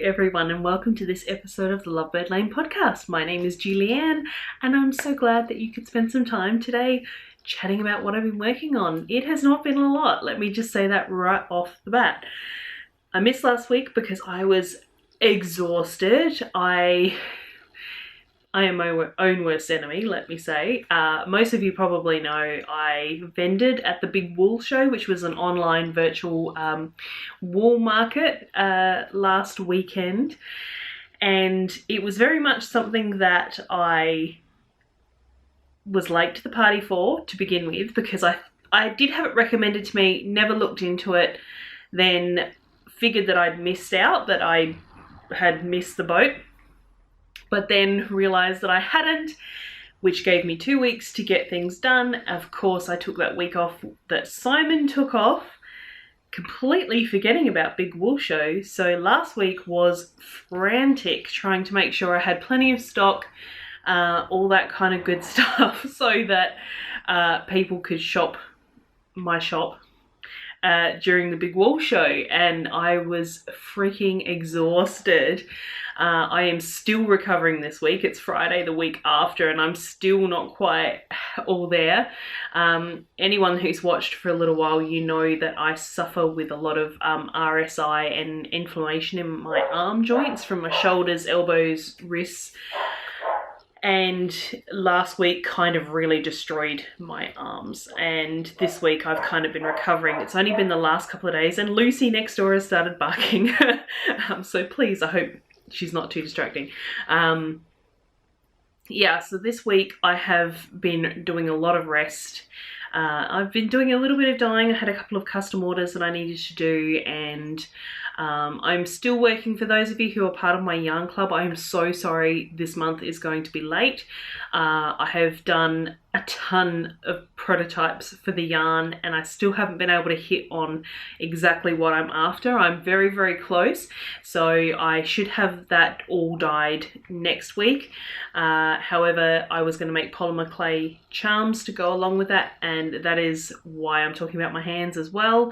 everyone, and welcome to this episode of the Lovebird Lane podcast. My name is Julianne, and I'm so glad that you could spend some time today chatting about what I've been working on. It has not been a lot, let me just say that right off the bat. I missed last week because I was exhausted. I am my own worst enemy, let me say. Most of you probably know I vended at the Big Wool Show, which was an online virtual wool market last weekend. And it was very much something that I was late to the party for to begin with, because I did have it recommended to me, never looked into it, then figured that I'd missed out, that I had missed the boat. But then realised that I hadn't, which gave me 2 weeks to get things done. Of course, I took that week off that Simon took off, completely forgetting about Big Wool Show. So last week was frantic, trying to make sure I had plenty of stock, all that kind of good stuff, so that people could shop my shop during the Big Wool Show. And I was freaking exhausted. I am still recovering this week. It's Friday the week after, and I'm still not quite all there. Anyone who's watched for a little while, you know that I suffer with a lot of RSI and inflammation in my arm joints, from my shoulders, elbows, wrists. And last week kind of really destroyed my arms. And this week I've kind of been recovering. It's only been the last couple of days, and Lucy next door has started barking. So please, I hope she's not too distracting. Yeah, so this week I have been doing a lot of rest. I've been doing a little bit of dyeing. I had a couple of custom orders that I needed to do, and I'm still working. For those of you who are part of my yarn club, I am so sorry this month is going to be late. I have done a ton of prototypes for the yarn, and I still haven't been able to hit on exactly what I'm after. I'm very, very close, so I should have that all dyed next week. However, I was going to make polymer clay charms to go along with that, and that is why I'm talking about my hands as well.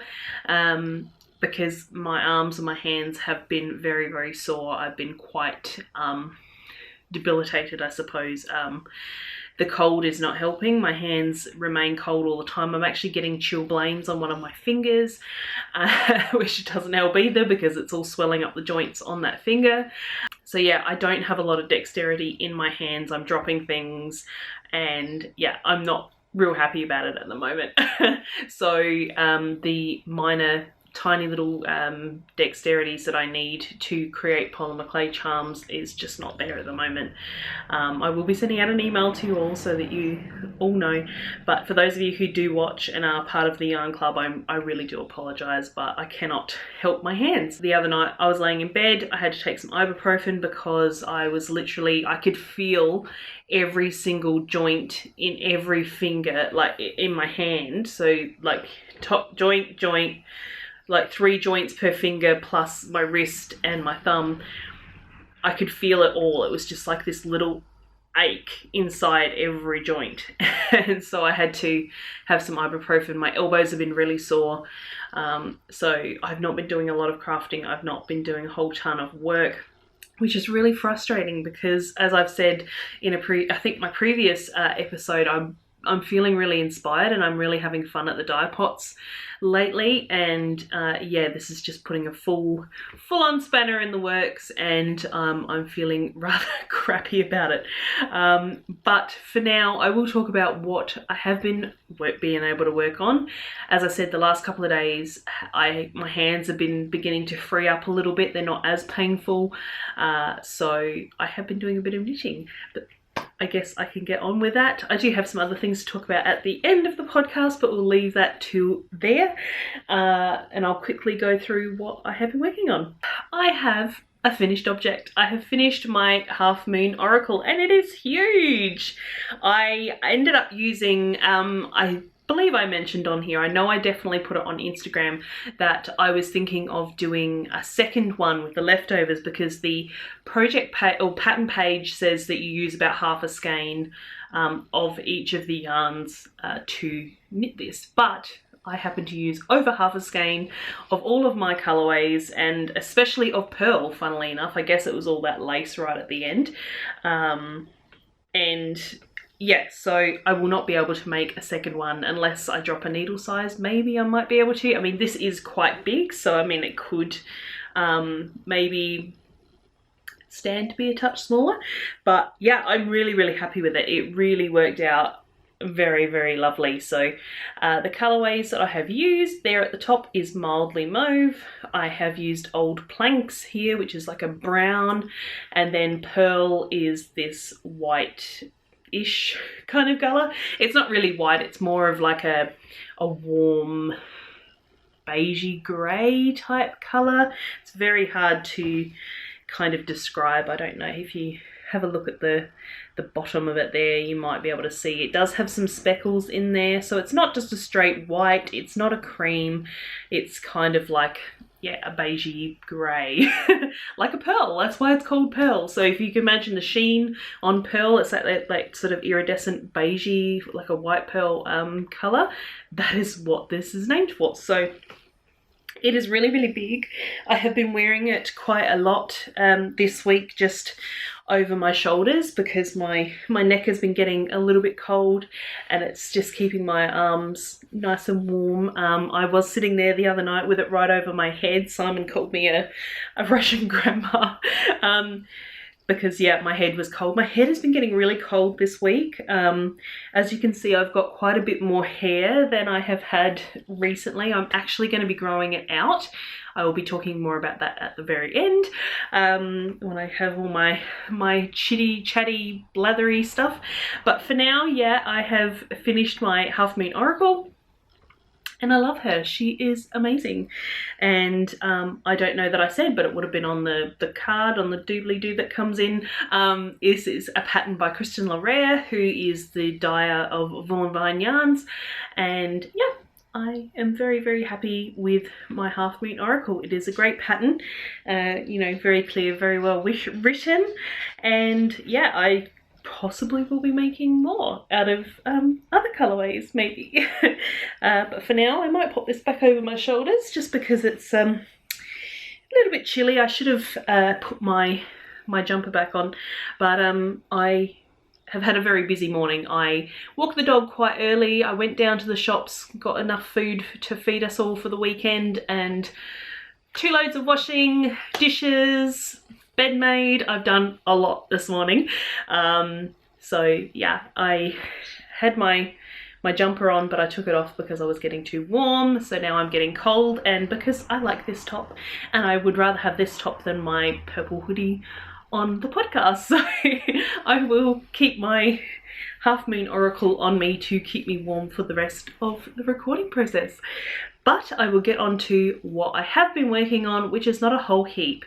Because my arms and my hands have been very, very sore. I've been quite debilitated, I suppose. The cold is not helping. My hands remain cold all the time. I'm actually getting chilblains on one of my fingers, which doesn't help either because it's all swelling up the joints on that finger. So yeah, I don't have a lot of dexterity in my hands. I'm dropping things, and yeah, I'm not real happy about it at the moment. So the minor tiny little dexterities that I need to create polymer clay charms is just not there at the moment. I will be sending out an email to you all so that you all know, but for those of you who do watch and are part of the yarn club, I really do apologise, but I cannot help my hands. The other night I was laying in bed, I had to take some ibuprofen because I was literally, I could feel every single joint in every finger, like in my hand. So like top joint, like 3 joints per finger plus my wrist and my thumb. I could feel it all. It was just like this little ache inside every joint. And so I had to have some ibuprofen. My elbows have been really sore. So I've not been doing a lot of crafting. I've not been doing a whole ton of work, which is really frustrating because, as I've said in I think my previous episode, I'm feeling really inspired and I'm really having fun at the dye pots lately, and yeah, this is just putting a full-on spanner in the works, and I'm feeling rather crappy about it. But for now, I will talk about what I have been being able to work on. As I said, the last couple of days, my hands have been beginning to free up a little bit. They're not as painful, so I have been doing a bit of knitting, but I guess I can get on with that. I do have some other things to talk about at the end of the podcast, but we'll leave that to there. And I'll quickly go through what I have been working on. I have a finished object. I have finished my Half Moon Oracle, and it is huge. I ended up using, I believe I mentioned on here, I know I definitely put it on Instagram, that I was thinking of doing a second one with the leftovers, because the project or pattern page says that you use about half a skein of each of the yarns to knit this. But I happen to use over half a skein of all of my colorways, and especially of pearl, funnily enough. I guess it was all that lace right at the end. And yeah, so I will not be able to make a second one unless I drop a needle size. Maybe I might be able to. I mean, this is quite big, so I mean, it could maybe stand to be a touch smaller. But yeah, I'm really, really happy with it. It really worked out very, very lovely. So the colorways that I have used there at the top is Mildly Mauve. I have used Old Planks here, which is like a brown, and then Pearl is this white-ish kind of color. It's not really white, it's more of like a warm beigey grey type color. It's very hard to kind of describe. I don't know if you have a look at the bottom of it there, you might be able to see it does have some speckles in there. So it's not just a straight white, it's not a cream, it's kind of like, yeah, a beigey grey, like a pearl. That's why it's called pearl. So if you can imagine the sheen on pearl, it's like sort of iridescent beigey, like a white pearl colour. That is what this is named for. So it is really, really big. I have been wearing it quite a lot this week, just over my shoulders, because my neck has been getting a little bit cold and it's just keeping my arms nice and warm. I was sitting there the other night with it right over my head. Simon called me a Russian grandma. Because yeah, my head was cold. My head has been getting really cold this week. As you can see, I've got quite a bit more hair than I have had recently. I'm actually going to be growing it out. I will be talking more about that at the very end, when I have all my chitty, chatty, blathery stuff. But for now, yeah, I have finished my Half Moon Oracle. And I love her. She is amazing. And I don't know that I said, but it would have been on the card, on the doobly-doo that comes in. This is a pattern by Kristen Larare, who is the dyer of Vaughan Vine Yarns. And yeah, I am very, very happy with my Half Moon Oracle. It is a great pattern, you know, very clear, very well written. And yeah, I possibly will be making more out of other colorways, maybe. But for now, I might pop this back over my shoulders just because it's a little bit chilly. I should have put my jumper back on, but I have had a very busy morning. I walked the dog quite early. I went down to the shops, got enough food to feed us all for the weekend, and 2 loads of washing, dishes, bed made. I've done a lot this morning. So yeah, I had my jumper on, but I took it off because I was getting too warm. So now I'm getting cold, and because I like this top and I would rather have this top than my purple hoodie on the podcast. So I will keep my Half Moon Oracle on me to keep me warm for the rest of the recording process. But I will get on to what I have been working on, which is not a whole heap,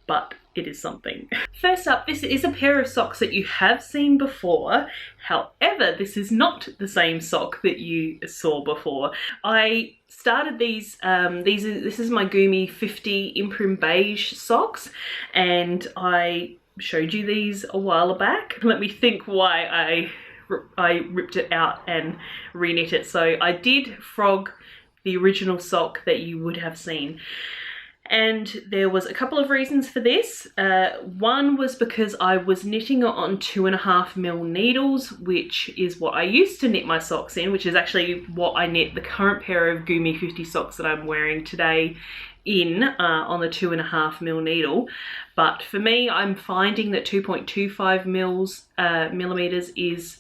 but it is something. First up, this is a pair of socks that you have seen before. However, this is not the same sock that you saw before. I started these, this is my Gumi 50 Imprim Beige socks, and I showed you these a while back. Let me think why I ripped it out and reknit it. So I did frog the original sock that you would have seen. And there was a couple of reasons for this. One was because I was knitting it on 2.5mm needles, which is what I used to knit my socks in, which is actually what I knit the current pair of Gumi 50 socks that I'm wearing today in, on the 2.5mm needle. But for me, I'm finding that 2.25 millimeters is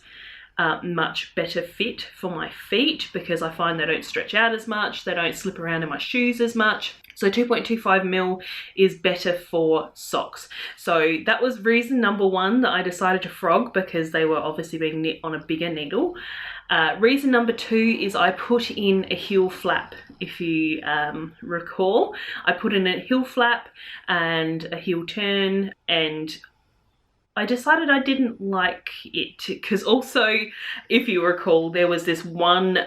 much better fit for my feet, because I find they don't stretch out as much, they don't slip around in my shoes as much. So 2.25mm is better for socks. So that was reason number one that I decided to frog, because they were obviously being knit on a bigger needle. Reason number two is I put in a heel flap. If you recall, I put in a heel flap and a heel turn, and I decided I didn't like it, because also, if you recall, there was this one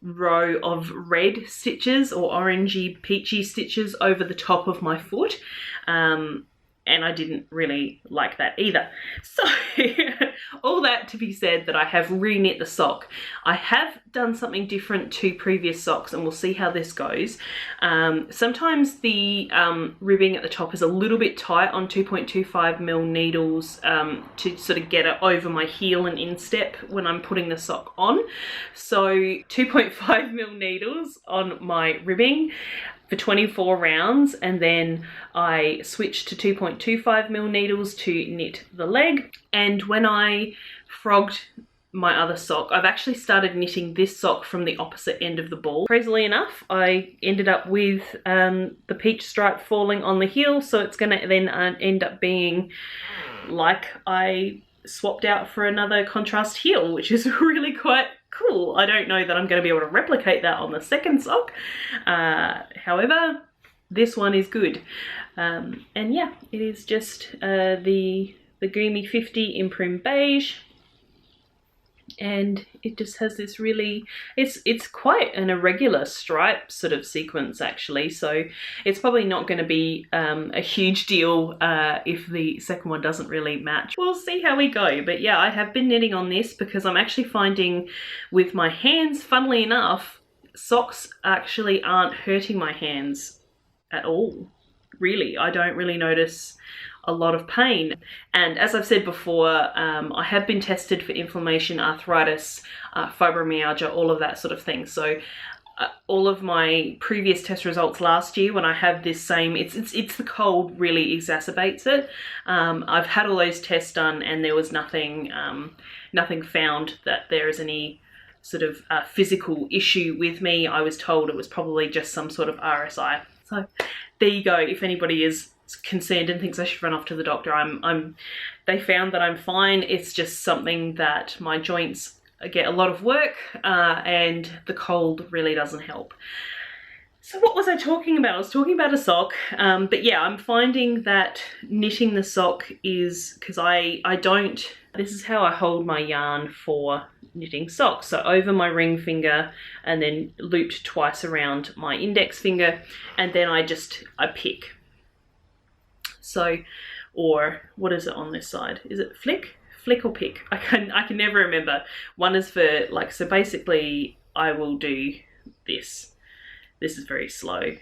row of red stitches or orangey peachy stitches over the top of my foot, and I didn't really like that either. So all that to be said that I have re-knit the sock. I have done something different to previous socks, and we'll see how this goes. Sometimes the ribbing at the top is a little bit tight on 2.25mm needles to sort of get it over my heel and instep when I'm putting the sock on. So 2.5mm needles on my ribbing for 24 rounds, and then I switched to 2.25mm needles to knit the leg. And when I frogged my other sock, I've actually started knitting this sock from the opposite end of the ball. Crazily enough, I ended up with the peach stripe falling on the heel, so it's gonna then end up being like I swapped out for another contrast heel, which is really quite cool. I don't know that I'm going to be able to replicate that on the second sock. However, this one is good. And yeah, it is just the Gumi 50 Imprim Beige. And it just has this really, it's quite an irregular stripe sort of sequence actually, so it's probably not going to be a huge deal if the second one doesn't really match. We'll see how we go, but yeah, I have been knitting on this because I'm actually finding with my hands, funnily enough, socks actually aren't hurting my hands at all. Really, I don't really notice a lot of pain. And as I've said before, I have been tested for inflammation, arthritis, fibromyalgia, all of that sort of thing. So all of my previous test results last year when I have this same, it's the cold really exacerbates it. I've had all those tests done and there was nothing found that there is any sort of physical issue with me. I was told it was probably just some sort of RSI. So there you go. If anybody is concerned and thinks I should run off to the doctor, they found that I'm fine. It's just something that my joints get a lot of work and the cold really doesn't help. So what was I talking about? I was talking about a sock, but yeah, I'm finding that knitting the sock is, because I don't, this is how I hold my yarn for knitting socks. So over my ring finger and then looped twice around my index finger, and then I pick. So, or what is it on this side? Is it flick or pick? I can never remember. One is for like, so basically I will do this. This is very slow.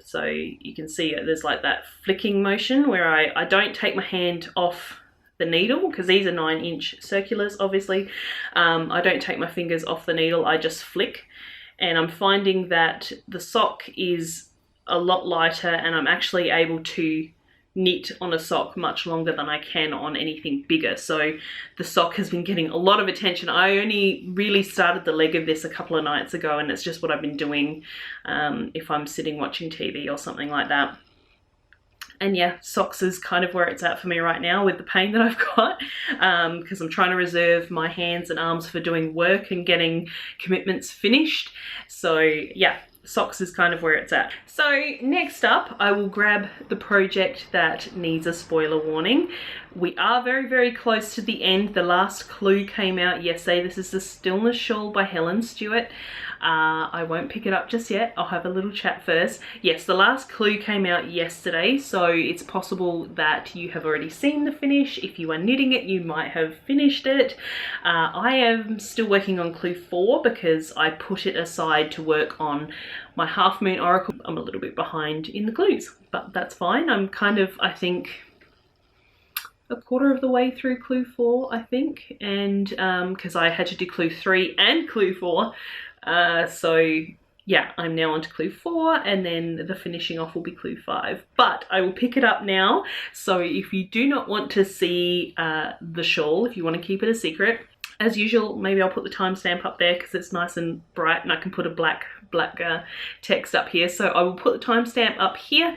So you can see there's like that flicking motion where I don't take my hand off the needle, because these are 9-inch circulars obviously. I don't take my fingers off the needle, I just flick. And I'm finding that the sock is a lot lighter and I'm actually able to knit on a sock much longer than I can on anything bigger. So the sock has been getting a lot of attention. I only really started the leg of this a couple of nights ago, and it's just what I've been doing if I'm sitting watching TV or something like that. And yeah, socks is kind of where it's at for me right now with the pain that I've got, because I'm trying to reserve my hands and arms for doing work and getting commitments finished. So yeah, socks is kind of where it's at. So next up, I will grab the project that needs a spoiler warning. We are very, very close to the end. The last clue came out yesterday. This is the Stillness Shawl by Helen, Stewart. I won't pick it up just yet. I'll have a little chat first. Yes, the last clue came out yesterday, so it's possible that you have already seen the finish. If you are knitting it, you might have finished it. I am still working on clue 4 because I put it aside to work on my Half Moon Oracle. I'm a little bit behind in the clues, but that's fine. I'm kind of, I think, a quarter of the way through clue 4, I think, and because I had to do clue 3 and clue 4. So yeah, I'm now on to clue 4, and then the finishing off will be clue 5. But I will pick it up now. So if you do not want to see the shawl, if you want to keep it a secret, as usual, maybe I'll put the timestamp up there because it's nice and bright, and I can put a black text up here. So I will put the timestamp up here.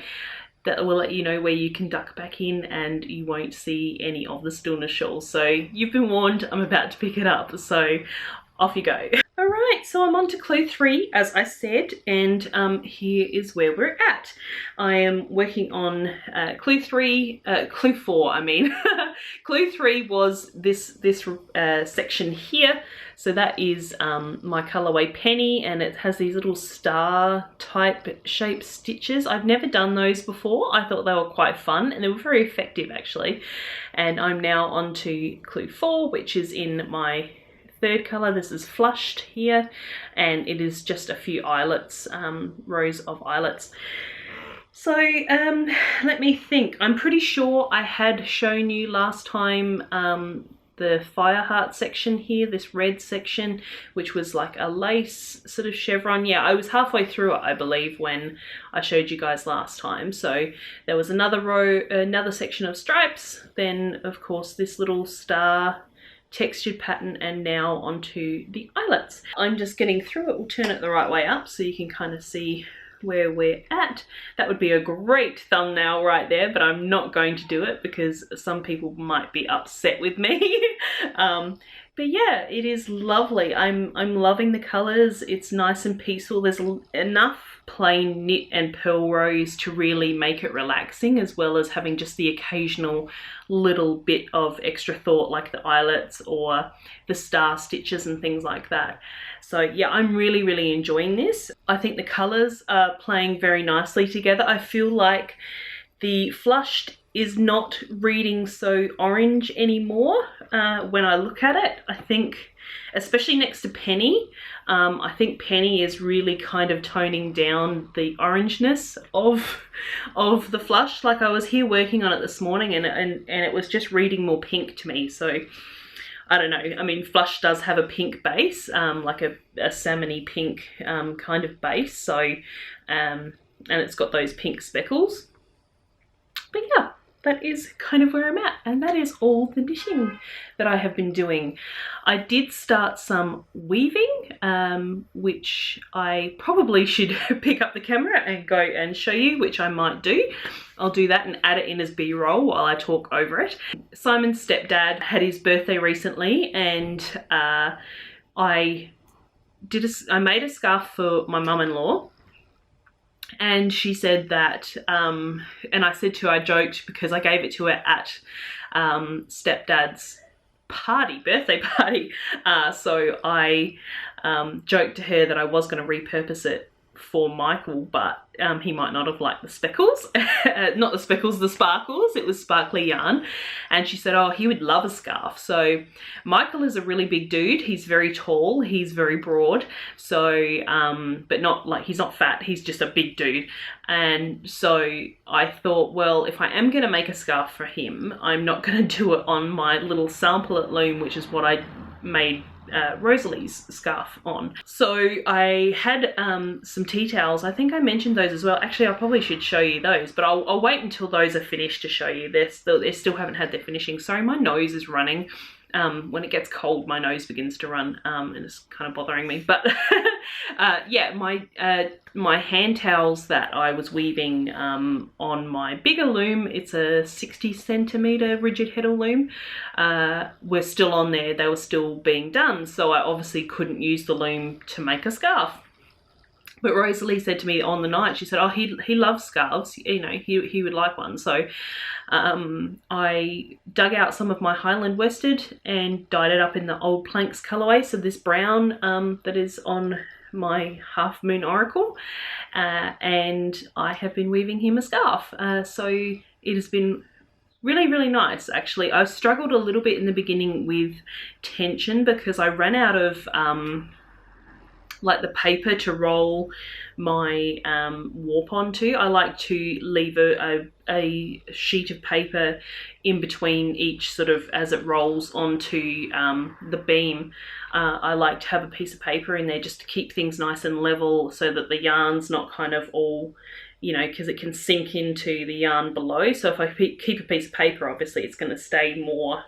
That will let you know where you can duck back in and you won't see any of the Stillness shawl. So you've been warned, I'm about to pick it up. So off you go. All right. Right, so I'm on to clue 3, as I said, and here is where we're at. I am working on clue 4, I mean. Clue 3 was this section here. So that is my colorway Penny, and it has these little star type shape stitches. I've never done those before. I thought they were quite fun, and they were very effective actually. And I'm now on to clue 4, which is in my third color. This is flushed here, and it is just a few eyelets, rows of eyelets. So let me think. I'm pretty sure I had shown you last time the fire heart section here, this red section, which was like a lace sort of chevron. Yeah, I was halfway through it, I believe, when I showed you guys last time. So there was another row, another section of stripes, then of course this little star textured pattern, and now onto the eyelets. I'm just getting through it. We'll turn it the right way up so you can kind of see where we're at. That would be a great thumbnail right there, but I'm not going to do it because some people might be upset with me. But yeah, it is lovely. I'm loving the colors. It's nice and peaceful. There's enough plain knit and pearl rows to really make it relaxing, as well as having just the occasional little bit of extra thought like the eyelets or the star stitches and things like that. So yeah, I'm really enjoying this. I think the colors are playing very nicely together. I feel like the flushed is not reading so orange anymore when I look at it. I think, especially next to Penny, I think Penny is really kind of toning down the orangeness of the flush. Like, I was here working on it this morning, and it was just reading more pink to me. So I don't know. I mean, flush does have a pink base, like a salmony pink kind of base. So and it's got those pink speckles. But yeah, that is kind of where I'm at, and that is all the knitting that I have been doing. I did start some weaving, which I probably should pick up the camera and go and show you, which I might do. I'll do that and add it in as B-roll while I talk over it. Simon's stepdad had his birthday recently, and I made a scarf for my mum-in-law. And she said that, and I said to her, I joked because I gave it to her at stepdad's birthday party. So I joked to her that I was going to repurpose it for Michael, but he might not have liked the speckles. Not the speckles, the sparkles. It was sparkly yarn. And she said, oh, he would love a scarf. So Michael is a really big dude. He's very tall. He's very broad. So, but not like, he's not fat. He's just a big dude. And so I thought, well, if I am going to make a scarf for him, I'm not going to do it on my little sample at loom, which is what I made Rosalie's scarf on. So I had some tea towels. I think I mentioned those as well. Actually, I probably should show you those, but I'll wait until those are finished to show you. They still haven't had their finishing. Sorry, my nose is running. When it gets cold, my nose begins to run, and it's kind of bothering me. But yeah, my hand towels that I was weaving on my bigger loom, it's a 60 centimeter rigid heddle loom, were still on there. They were still being done, so I obviously couldn't use the loom to make a scarf. But Rosalie said to me on the night, she said, oh, he loves scarves, you know, he would like one. So I dug out some of my Highland worsted and dyed it up in the Old Planks colorway. So this brown that is on my Half Moon Oracle, and I have been weaving him a scarf. So it has been really nice, actually. I struggled a little bit in the beginning with tension because I ran out of like the paper to roll my warp onto. I like to leave a sheet of paper in between each sort of as it rolls onto the beam. I like to have a piece of paper in there just to keep things nice and level so that the yarn's not kind of all, you know, because it can sink into the yarn below. So if I keep a piece of paper, obviously it's going to stay more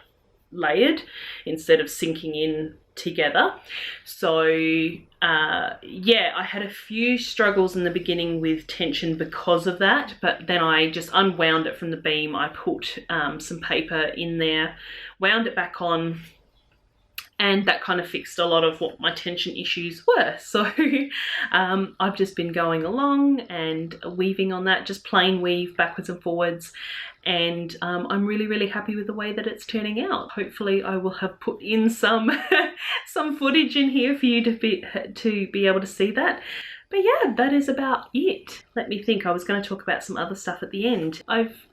layered instead of sinking in together. So yeah, I had a few struggles in the beginning with tension because of that, but then I just unwound it from the beam. I put some paper in there, wound it back on, and that kind of fixed a lot of what my tension issues were. So I've just been going along and weaving on that, just plain weave backwards and forwards, and I'm really happy with the way that it's turning out. Hopefully I will have put in some some footage in here for you to be able to see that. But yeah, that is about it. Let me think. I was going to talk about some other stuff at the end. I've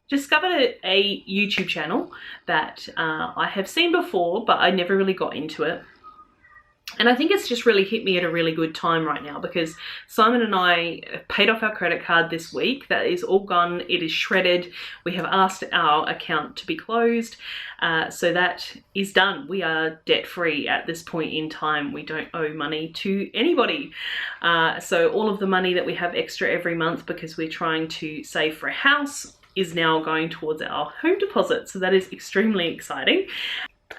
discovered a YouTube channel that I have seen before, but I never really got into it. And I think it's just really hit me at a really good time right now, because Simon and I paid off our credit card this week. That is all gone. It is shredded. We have asked our account to be closed. So that is done. We are debt free at this point in time. We don't owe money to anybody. So all of the money that we have extra every month, because we're trying to save for a house, is now going towards our home deposit. So that is extremely exciting.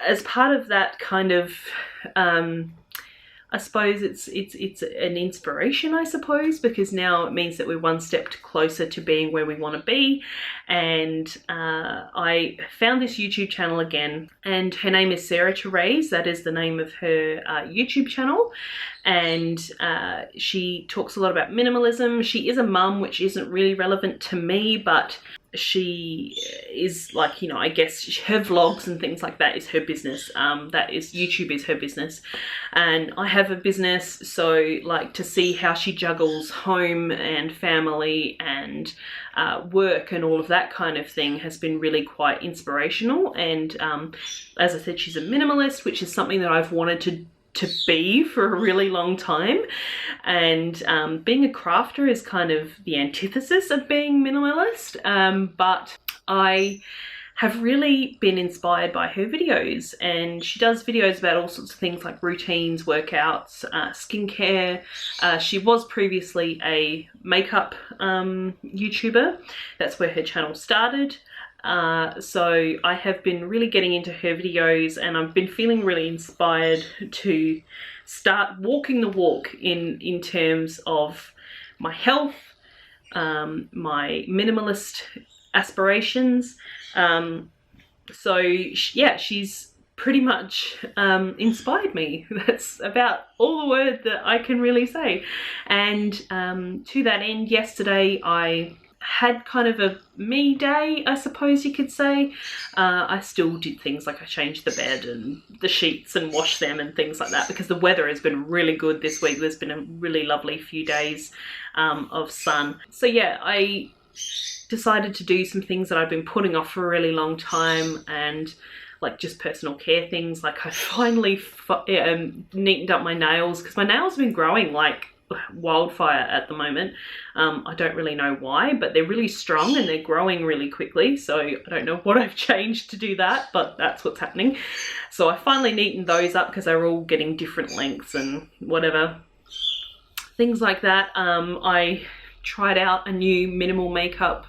As part of that kind of, I suppose it's an inspiration, I suppose, because now it means that we're one step closer to being where we want to be. And I found this YouTube channel again, and her name is Therèse. That is the name of her YouTube channel. And she talks a lot about minimalism. She is a mum, which isn't really relevant to me, but she is, like, you know, I guess her vlogs and things like that is her business. That is, YouTube is her business, and I have a business, so like to see how she juggles home and family and work and all of that kind of thing has been really quite inspirational. And as I said, she's a minimalist, which is something that I've wanted to be for a really long time. And being a crafter is kind of the antithesis of being minimalist, but I have really been inspired by her videos, and she does videos about all sorts of things like routines, workouts, skincare. She was previously a makeup YouTuber. That's where her channel started. So I have been really getting into her videos, and I've been feeling really inspired to start walking the walk in terms of my health, my minimalist aspirations. So yeah, she's pretty much inspired me. That's about all the word that I can really say. And to that end, yesterday I had kind of a me day, I suppose you could say. I still did things like I changed the bed and the sheets and washed them and things like that, because the weather has been really good this week. There's been a really lovely few days of sun. So yeah, I decided to do some things that I've been putting off for a really long time, and like just personal care things. Like I finally neatened up my nails, because my nails have been growing like wildfire at the moment. I don't really know why, but they're really strong and they're growing really quickly. So I don't know what I've changed to do that, but that's what's happening. So I finally neatened those up, because they're all getting different lengths and whatever, things like that. I tried out a new minimal makeup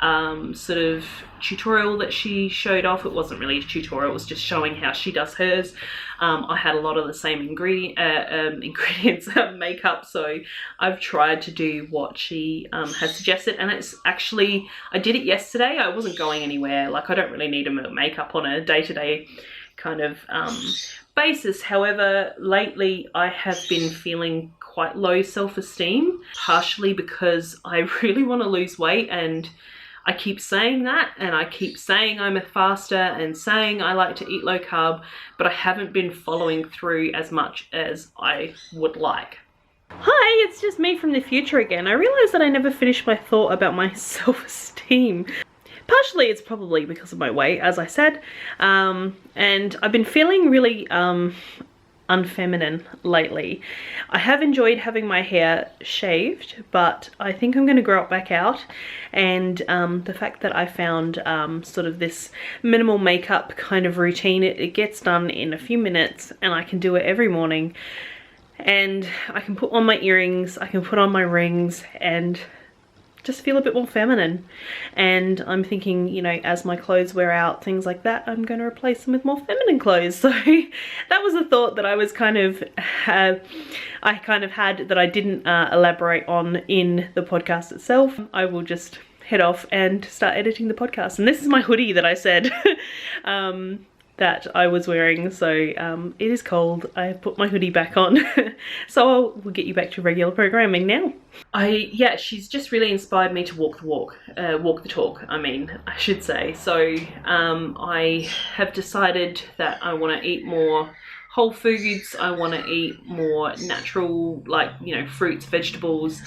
sort of tutorial that she showed off. It wasn't really a tutorial, it was just showing how she does hers. I had a lot of the same ingredients of makeup, so I've tried to do what she has suggested, and it's actually, I did it yesterday. I wasn't going anywhere. Like, I don't really need a makeup on a day-to-day kind of basis. However, lately I have been feeling quite low self-esteem, partially because I really want to lose weight, and I keep saying that, and I keep saying I'm a faster and saying I like to eat low carb, but I haven't been following through as much as I would like. Hi, it's just me from the future again. I realised that I never finished my thought about my self-esteem. Partially it's probably because of my weight, as I said, and I've been feeling really unfeminine lately. I have enjoyed having my hair shaved, but I think I'm going to grow it back out. And the fact that I found sort of this minimal makeup kind of routine, it gets done in a few minutes, and I can do it every morning. And I can put on my earrings, I can put on my rings, and just feel a bit more feminine. And I'm thinking, you know, as my clothes wear out, things like that, I'm going to replace them with more feminine clothes. So that was a thought that I was kind of had that I didn't elaborate on in the podcast itself. I will just head off and start editing the podcast. And this is my hoodie that I said that I was wearing, so it is cold. I put my hoodie back on. So we'll get you back to regular programming now. Yeah, she's just really inspired me to walk the talk, I should say. So I have decided that I want to eat more whole foods. I want to eat more natural, like, you know, fruits, vegetables,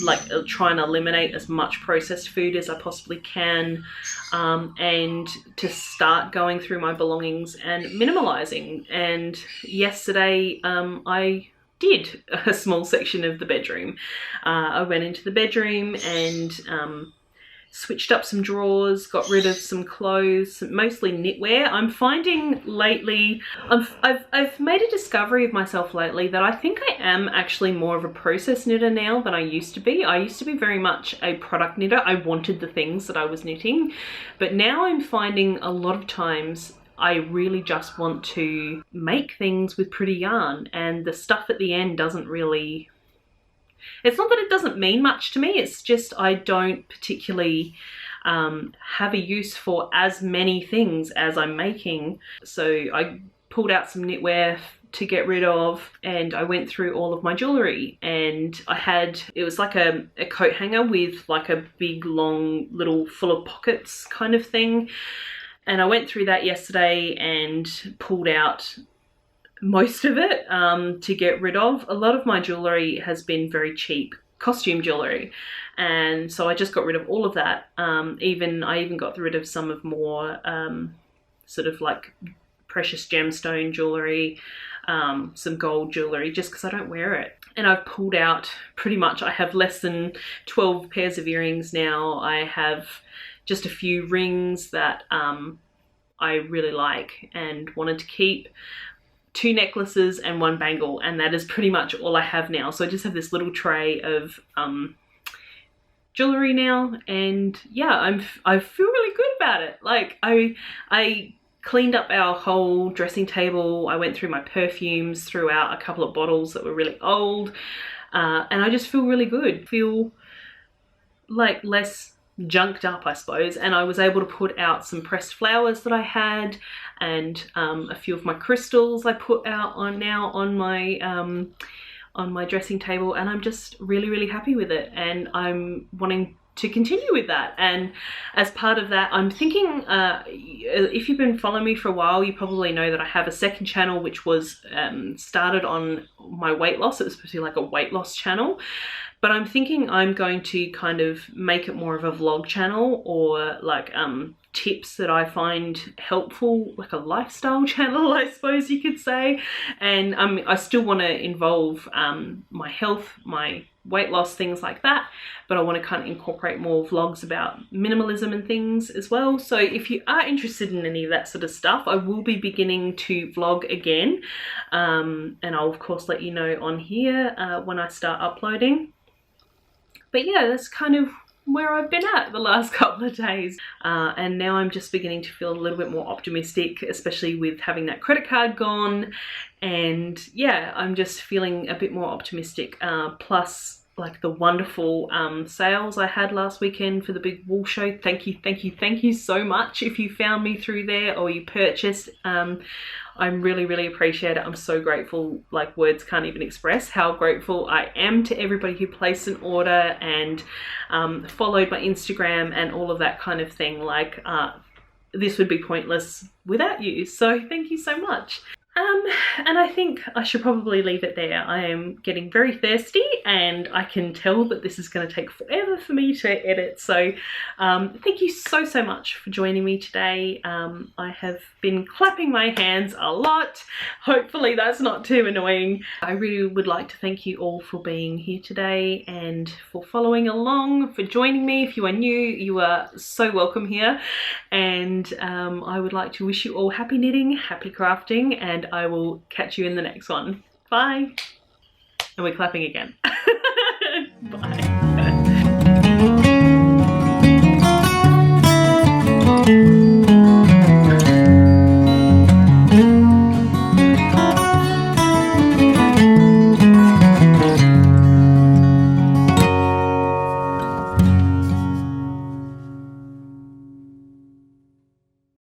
like try and eliminate as much processed food as I possibly can, and to start going through my belongings and minimalizing. And yesterday I did a small section of the bedroom. I went into the bedroom and switched up some drawers, got rid of some clothes, mostly knitwear. I'm finding lately, I've made a discovery of myself lately that I think I am actually more of a process knitter now than I used to be. I used to be very much a product knitter. I wanted the things that I was knitting, but now I'm finding a lot of times I really just want to make things with pretty yarn, and the stuff at the end doesn't really, it's not that it doesn't mean much to me, it's just I don't particularly have a use for as many things as I'm making. So I pulled out some knitwear to get rid of, and I went through all of my jewellery, and it was like a coat hanger with like a big long little full of pockets kind of thing. And I went through that yesterday and pulled out most of it to get rid of. A lot of my jewellery has been very cheap costume jewellery, and so I just got rid of all of that. I even got rid of some of more sort of like precious gemstone jewellery, some gold jewellery, just because I don't wear it. And I've pulled out pretty much, I have less than 12 pairs of earrings now. I have just a few rings that I really like and wanted to keep, 2 necklaces and 1 bangle, and that is pretty much all I have now. So I just have this little tray of jewelry now, and yeah, I feel really good about it. Like I cleaned up our whole dressing table. I went through my perfumes, threw out a couple of bottles that were really old, and I just feel really good. Feel like less junked up, I suppose. And I was able to put out some pressed flowers that I had, and a few of my crystals I put out on my dressing table, and I'm just really happy with it, and I'm wanting to continue with that. And as part of that, I'm thinking, if you've been following me for a while, you probably know that I have a second channel which was started on my weight loss. It was supposed to be like a weight loss channel, but I'm thinking I'm going to kind of make it more of a vlog channel, or like tips that I find helpful, like a lifestyle channel, I suppose you could say. And I still want to involve my health, my weight loss, things like that, but I want to kind of incorporate more vlogs about minimalism and things as well. So if you are interested in any of that sort of stuff, I will be beginning to vlog again, and I'll of course let you know on here when I start uploading. But yeah, that's kind of where I've been at the last couple of days, and now I'm just beginning to feel a little bit more optimistic, especially with having that credit card gone. And yeah, I'm just feeling a bit more optimistic, plus like the wonderful sales I had last weekend for the big wool show. Thank you so much if you found me through there or you purchased. I'm really appreciate it. I'm so grateful, like words can't even express how grateful I am to everybody who placed an order and followed my Instagram and all of that kind of thing. Like this would be pointless without you, so thank you so much. And I think I should probably leave it there. I am getting very thirsty, and I can tell that this is going to take forever for me to edit. So thank you so much for joining me today. I have been clapping my hands a lot. Hopefully that's not too annoying. I really would like to thank you all for being here today and for following along, for joining me. If you are new, you are so welcome here. And I would like to wish you all happy knitting, happy crafting, and I will catch you in the next one. Bye. And we're clapping again.